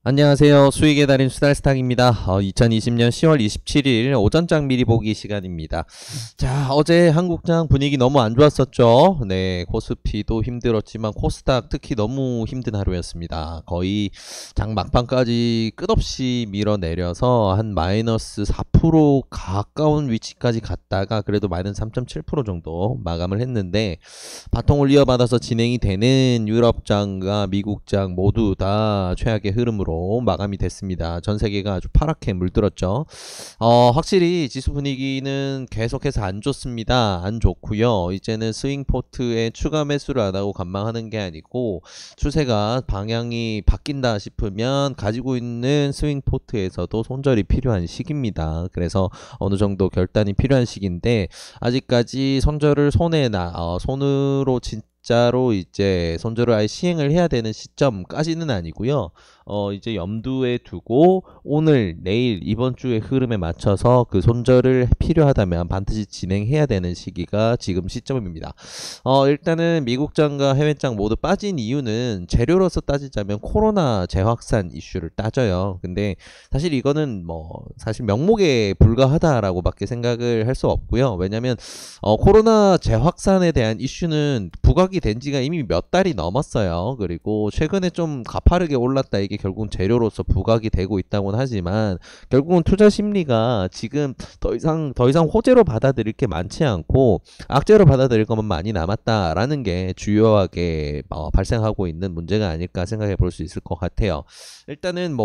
안녕하세요. 수익의 달인 수달스탁입니다. 2020년 10월 27일 오전장 미리 보기 시간입니다. 자, 어제 한국장 분위기 너무 안 좋았었죠. 네, 코스피도 힘들었지만 코스닥 특히 너무 힘든 하루였습니다. 거의 장 막판까지 끝없이 밀어내려서 한 마이너스 4% 가까운 위치까지 갔다가 그래도 마이너스 3.7% 정도 마감을 했는데, 바통을 이어받아서 진행이 되는 유럽장과 미국장 모두 다 최악의 흐름으로 마감이 됐습니다. 전 세계가 아주 파랗게 물들었죠. 확실히 지수 분위기는 계속해서 안 좋습니다. 안 좋고요. 이제는 스윙포트에 추가 매수를 안 하고 관망하는 게 아니고, 추세가 방향이 바뀐다 싶으면 가지고 있는 스윙포트에서도 손절이 필요한 시기입니다. 그래서 어느 정도 결단이 필요한 시기인데, 아직까지 손절을 손으로 진짜로 이제 손절을 아예 시행을 해야 되는 시점까지는 아니고요. 이제 염두에 두고 오늘, 내일, 이번 주의 흐름에 맞춰서 그 손절을 필요하다면 반드시 진행해야 되는 시기가 지금 시점입니다. 일단은 미국장과 해외장 모두 빠진 이유는 재료로서 따지자면 코로나 재확산 이슈를 따져요. 근데 사실 이거는 사실 명목에 불과하다라고 밖에 생각을 할 수 없고요. 왜냐면 코로나 재확산에 대한 이슈는 부각이 된 지가 이미 몇 달이 넘었어요. 그리고 최근에 좀 가파르게 올랐다, 이게 결국은 재료로서 부각이 되고 있다고는 하지만, 결국은 투자 심리가 지금 더 이상 호재로 받아들일 게 많지 않고 악재로 받아들일 것만 많이 남았다라는 게 주요하게 발생하고 있는 문제가 아닐까 생각해 볼 수 있을 것 같아요. 일단은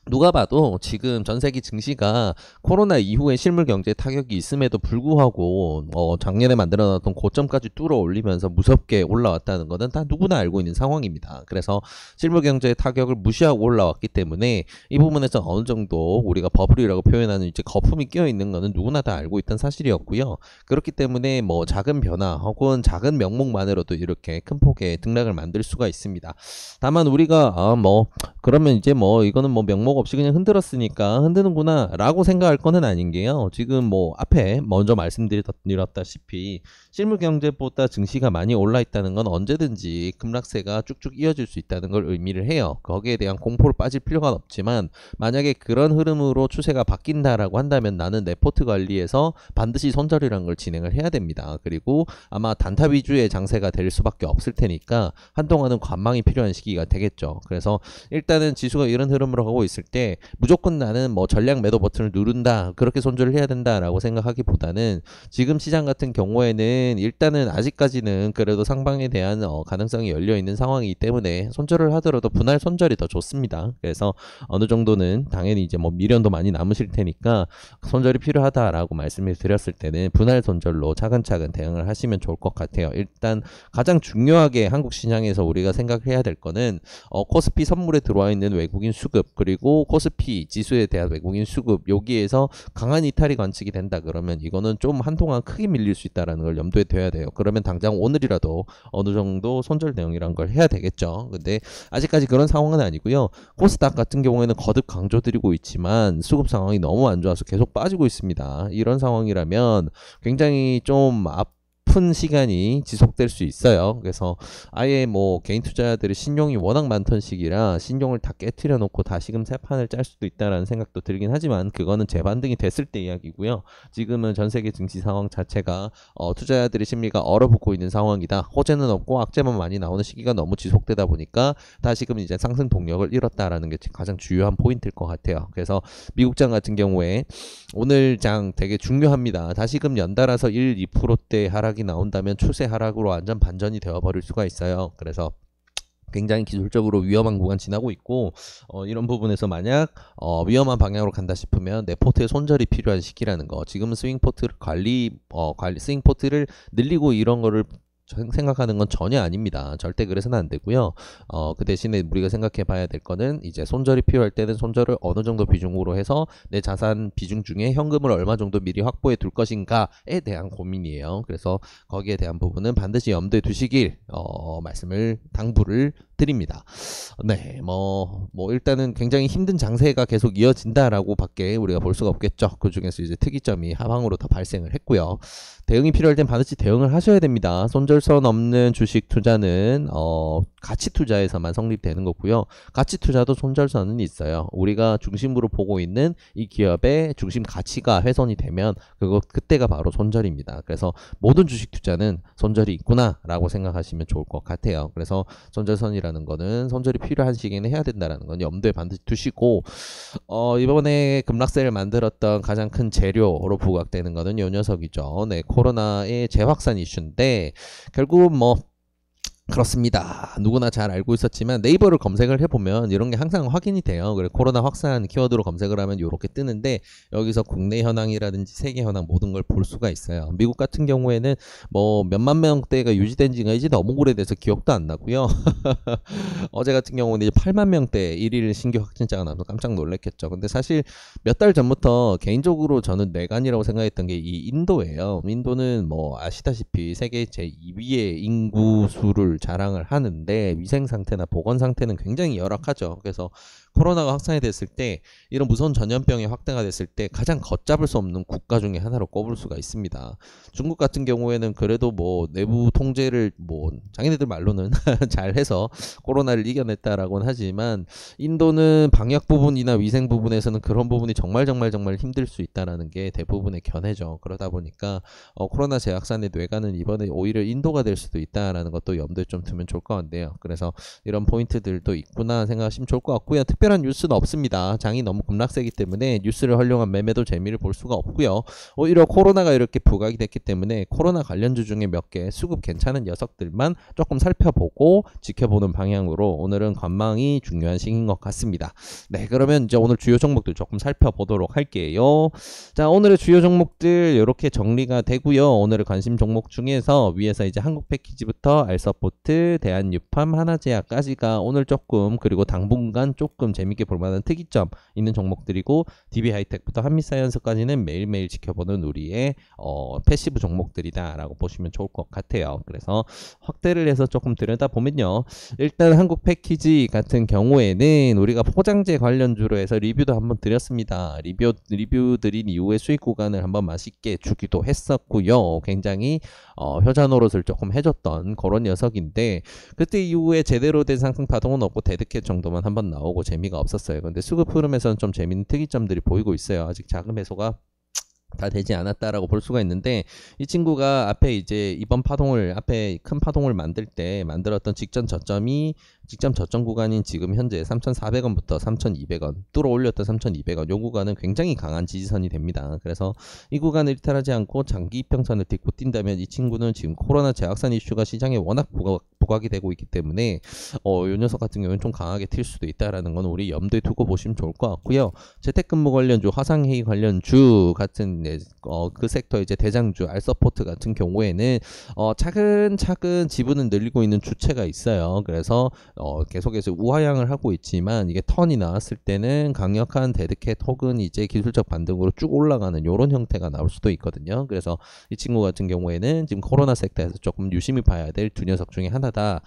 누가 봐도 지금 전세계 증시가 코로나 이후에 실물 경제에 타격이 있음에도 불구하고 작년에 만들어놨던 고점까지 뚫어 올리면서 무섭게 올라왔다는 것은 다 누구나 알고 있는 상황입니다. 그래서 실물 경제의 타격을 무시하고 올라왔기 때문에 이 부분에서 어느 정도 우리가 버블이라고 표현하는 이제 거품이 끼어 있는 것은 누구나 다 알고 있던 사실이었고요. 그렇기 때문에 작은 변화 혹은 작은 명목만으로도 이렇게 큰 폭의 등락을 만들 수가 있습니다. 다만 우리가 그러면 이제 이거는 명목 없이 그냥 흔들었으니까 흔드는구나 라고 생각할 거는 아닌 게요. 지금 앞에 먼저 말씀드렸다시피 실물 경제보다 증시가 많이 올라 있다는 건 언제든지 급락세가 쭉쭉 이어질 수 있다는 걸 의미를 해요. 거기에 대한 공포를 빠질 필요가 없지만, 만약에 그런 흐름으로 추세가 바뀐다라고 한다면 나는 내 포트 관리에서 반드시 손절이라는 걸 진행을 해야 됩니다. 그리고 아마 단타 위주의 장세가 될 수밖에 없을 테니까 한동안은 관망이 필요한 시기가 되겠죠. 그래서 일단은 지수가 이런 흐름으로 가고 있을 때 무조건 나는 전략 매도 버튼을 누른다, 그렇게 손절을 해야 된다라고 생각하기보다는, 지금 시장 같은 경우에는 일단은 아직까지는 그래도 상방에 대한 가능성이 열려 있는 상황이기 때문에 손절을 하더라도 분할 손절이 더 좋습니다. 그래서 어느 정도는 당연히 이제 미련도 많이 남으실 테니까 손절이 필요하다라고 말씀을 드렸을 때는 분할 손절로 차근차근 대응을 하시면 좋을 것 같아요. 일단 가장 중요하게 한국 시장에서 우리가 생각해야 될 거는 코스피 선물에 들어와 있는 외국인 수급, 그리고 코스피 지수에 대한 외국인 수급, 여기에서 강한 이탈이 관측이 된다 그러면 이거는 좀 한동안 크게 밀릴 수 있다는 걸 염두에 둬야 돼요. 그러면 당장 오늘이라도 어느 정도 손절 대응이란 걸 해야 되겠죠. 근데 아직까지 그런 상황은 아니고요. 코스닥 같은 경우에는 거듭 강조드리고 있지만 수급 상황이 너무 안 좋아서 계속 빠지고 있습니다. 이런 상황이라면 굉장히 좀 아픈 시간이 지속될 수 있어요. 그래서 아예 개인 투자자들의 신용이 워낙 많던 시기라 신용을 다 깨트려 놓고 다시금 새 판을 짤 수도 있다라는 생각도 들긴 하지만, 그거는 재반등이 됐을 때 이야기고요. 지금은 전 세계 증시 상황 자체가 투자자들의 심리가 얼어붙고 있는 상황이다. 호재는 없고 악재만 많이 나오는 시기가 너무 지속되다 보니까 다시금 이제 상승 동력을 잃었다라는 게 가장 주요한 포인트일 것 같아요. 그래서 미국장 같은 경우에 오늘 장 되게 중요합니다. 다시금 연달아서 1, 2%대 하락이 나온다면 추세 하락으로 완전 반전이 되어버릴 수가 있어요. 그래서 굉장히 기술적으로 위험한 구간 지나고 있고, 이런 부분에서 만약 위험한 방향으로 간다 싶으면 내 포트에 손절이 필요한 시기라는 거. 지금은 스윙포트를 스윙포트를 늘리고 이런 거를 생각하는 건 전혀 아닙니다. 절대 그래서는 안 되고요. 그 대신에 우리가 생각해 봐야 될 거는, 이제 손절이 필요할 때는 손절을 어느 정도 비중으로 해서 내 자산 비중 중에 현금을 얼마 정도 미리 확보해 둘 것인가에 대한 고민이에요. 그래서 거기에 대한 부분은 반드시 염두에 두시길 당부를 것들입니다. 네, 일단은 굉장히 힘든 장세가 계속 이어진다라고 밖에 우리가 볼 수가 없겠죠. 그 중에서 이제 특이점이 하방으로 더 발생을 했고요. 대응이 필요할 땐 반드시 대응을 하셔야 됩니다. 손절선 없는 주식 투자는 가치 투자에서만 성립되는 거고요. 가치 투자도 손절선은 있어요. 우리가 중심으로 보고 있는 이 기업의 중심 가치가 훼손이 되면 그때가 바로 손절입니다. 그래서 모든 주식 투자는 손절이 있구나라고 생각하시면 좋을 것 같아요. 그래서 손절선이라는 거는 손절이 필요한 시기에는 해야 된다라는 건 염두에 반드시 두시고, 이번에 급락세를 만들었던 가장 큰 재료로 부각되는 거는 요 녀석이죠. 네, 코로나의 재확산 이슈인데 결국 그렇습니다. 누구나 잘 알고 있었지만 네이버를 검색을 해보면 이런 게 항상 확인이 돼요. 그래 코로나 확산 키워드로 검색을 하면 이렇게 뜨는데 여기서 국내 현황이라든지 세계 현황 모든 걸 볼 수가 있어요. 미국 같은 경우에는 몇만 명대가 유지된 지가 이제 너무 오래돼서 기억도 안 나고요. 어제 같은 경우는 이제 8만 명대 1일 신규 확진자가 나와서 깜짝 놀랐겠죠. 근데 사실 몇 달 전부터 개인적으로 저는 뇌관이라고 생각했던 게 이 인도예요. 인도는 아시다시피 세계 제2위의 인구 수를 자랑을 하는데 위생 상태나 보건 상태는 굉장히 열악하죠. 그래서 코로나가 확산이 됐을 때 이런 무서운 전염병이 확대가 됐을 때 가장 걷잡을 수 없는 국가 중에 하나로 꼽을 수가 있습니다. 중국 같은 경우에는 그래도 내부 통제를 자기네들 말로는 잘해서 코로나를 이겨냈다라고는 하지만 인도는 방역 부분이나 위생 부분에서는 그런 부분이 정말 힘들 수 있다라는 게 대부분의 견해죠. 그러다 보니까 코로나 재확산의 뇌관은 이번에 오히려 인도가 될 수도 있다라는 것도 염두에 좀 두면 좋을 것 같네요. 그래서 이런 포인트들도 있구나 생각하시면 좋을 것 같고요. 특별한 뉴스는 없습니다. 장이 너무 급락세기 때문에 뉴스를 활용한 매매도 재미를 볼 수가 없고요. 오히려 코로나가 이렇게 부각이 됐기 때문에 코로나 관련주 중에 몇 개 수급 괜찮은 녀석들만 조금 살펴보고 지켜보는 방향으로 오늘은 관망이 중요한 시기인 것 같습니다. 네, 그러면 이제 오늘 주요 종목들 조금 살펴보도록 할게요. 자, 오늘의 주요 종목들 이렇게 정리가 되고요. 오늘의 관심 종목 중에서 위에서 이제 한국패키지부터 알서포트, 대한유팜, 하나제약까지가 오늘 조금 그리고 당분간 조금 재밌게 볼만한 특이점 있는 종목들이고 DB하이텍부터 한미사이언스까지는 매일매일 지켜보는 우리의 패시브 종목들이다라고 보시면 좋을 것 같아요. 그래서 확대를 해서 조금 들여다보면요. 일단 한국패키지 같은 경우에는 우리가 포장재 관련주로 해서 리뷰도 한번 드렸습니다. 리뷰 드린 이후에 수익 구간을 한번 맛있게 주기도 했었고요. 굉장히 효자 노릇을 조금 해줬던 그런 녀석인데 그때 이후에 제대로 된 상승 파동은 없고 데드캣 정도만 한번 나오고 재미가 없었어요. 근데 수급 흐름에서는 좀 재밌는 특이점들이 보이고 있어요. 아직 자금 매수가 다 되지 않았다라고 볼 수가 있는데 이 친구가 앞에 이제 이번 파동을 앞에 큰 파동을 만들 때 만들었던 직전 저점 구간인 지금 현재 3,400원부터 3,200원 뚫어 올렸던 3,200원 요 구간은 굉장히 강한 지지선이 됩니다. 그래서 이 구간을 이탈하지 않고 장기 이평선을 딛고 뛴다면 이 친구는 지금 코로나 재확산 이슈가 시장에 워낙 부각이 되고 있기 때문에 요 녀석 같은 경우는 좀 강하게 튈 수도 있다라는 건 우리 염두에 두고 보시면 좋을 것 같고요. 재택근무 관련주, 화상회의 관련주 같은 그 섹터 이제 대장주 알서포트 같은 경우에는 차근차근 지분을 늘리고 있는 주체가 있어요. 그래서 계속해서 우하향을 하고 있지만 이게 턴이 나왔을 때는 강력한 데드캣 혹은 이제 기술적 반등으로 쭉 올라가는 이런 형태가 나올 수도 있거든요. 그래서 이 친구 같은 경우에는 지금 코로나 섹터에서 조금 유심히 봐야 될 두 녀석 중에 하나다.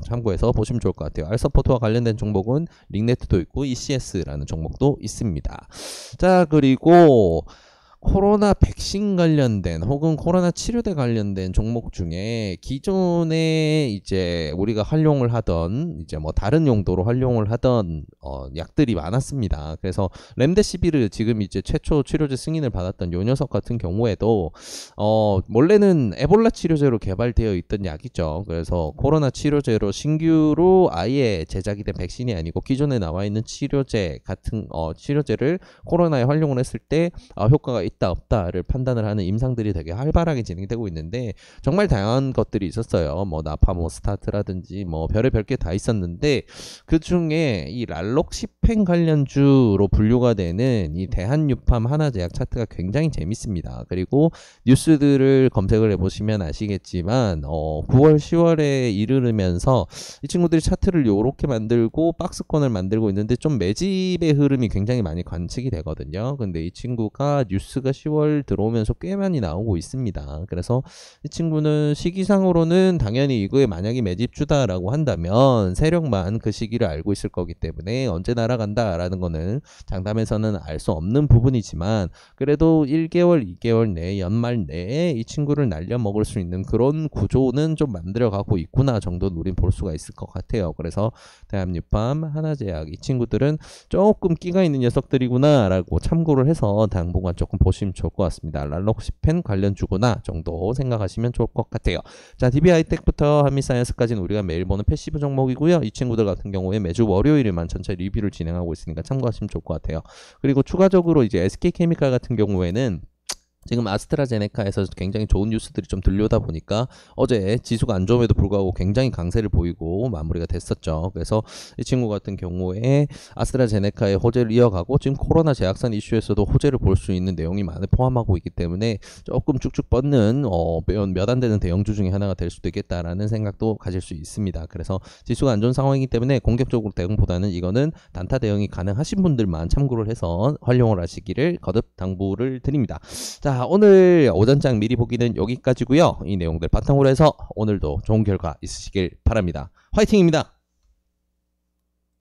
참고해서 보시면 좋을 것 같아요. 알서포트와 관련된 종목은 링네트도 있고 ECS라는 종목도 있습니다. 자, 그리고 코로나 백신 관련된 혹은 코로나 치료제 관련된 종목 중에 기존에 이제 우리가 활용을 하던 이제 다른 용도로 활용을 하던 약들이 많았습니다. 그래서 렘데시비르 지금 이제 최초 치료제 승인을 받았던 요 녀석 같은 경우에도 원래는 에볼라 치료제로 개발되어 있던 약이죠. 그래서 코로나 치료제로 신규로 아예 제작이 된 백신이 아니고 기존에 나와 있는 치료제 같은 치료제를 코로나에 활용을 했을 때 효과가 있다 없다를 판단을 하는 임상들이 되게 활발하게 진행되고 있는데 정말 다양한 것들이 있었어요. 나파모스타트라든지 별의별 게 다 있었는데 그 중에 이 랄록시펜 관련주로 분류가 되는 이 대한유팜 하나제약 차트가 굉장히 재밌습니다. 그리고 뉴스들을 검색을 해보시면 아시겠지만 9월 10월에 이르면서 이 친구들이 차트를 요렇게 만들고 박스권을 만들고 있는데 좀 매집의 흐름이 굉장히 많이 관측이 되거든요. 근데 이 친구가 뉴스가 뉴스가 10월 들어오면서 꽤 많이 나오고 있습니다. 그래서 이 친구는 시기상으로는 당연히 이거에 만약에 매집주다라고 한다면 세력만 그 시기를 알고 있을 거기 때문에 언제 날아간다라는 거는 장담에서는 알 수 없는 부분이지만 그래도 1개월, 2개월 내에 연말 내에 이 친구를 날려먹을 수 있는 그런 구조는 좀 만들어가고 있구나 정도는 우린 볼 수가 있을 것 같아요. 그래서 대한뉴팜, 하나제약 이 친구들은 조금 끼가 있는 녀석들이구나 라고 참고를 해서 당분간 조금 보시면 좋을 것 같습니다. 랄록시펜 관련 주구나 정도 생각하시면 좋을 것 같아요. 자, DB하이텍부터 한미사이언스까지는 우리가 매일 보는 패시브 종목이고요. 이 친구들 같은 경우에 매주 월요일에만 전체 리뷰를 진행하고 있으니까 참고하시면 좋을 것 같아요. 그리고 추가적으로 이제 SK케미칼 같은 경우에는 지금 아스트라제네카에서 굉장히 좋은 뉴스들이 좀 들려오다 보니까 어제 지수가 안 좋음에도 불구하고 굉장히 강세를 보이고 마무리가 됐었죠. 그래서 이 친구 같은 경우에 아스트라제네카의 호재를 이어가고 지금 코로나 재확산 이슈에서도 호재를 볼 수 있는 내용이 많이 포함하고 있기 때문에 조금 쭉쭉 뻗는 몇 안 되는 대형주 중에 하나가 될 수도 있겠다라는 생각도 가질 수 있습니다. 그래서 지수가 안 좋은 상황이기 때문에 공격적으로 대응보다는 이거는 단타 대응이 가능하신 분들만 참고를 해서 활용을 하시기를 거듭 당부를 드립니다. 자, 오늘 오전장 미리 보기는 여기까지고요. 이 내용들 바탕으로 해서 오늘도 좋은 결과 있으시길 바랍니다. 화이팅입니다.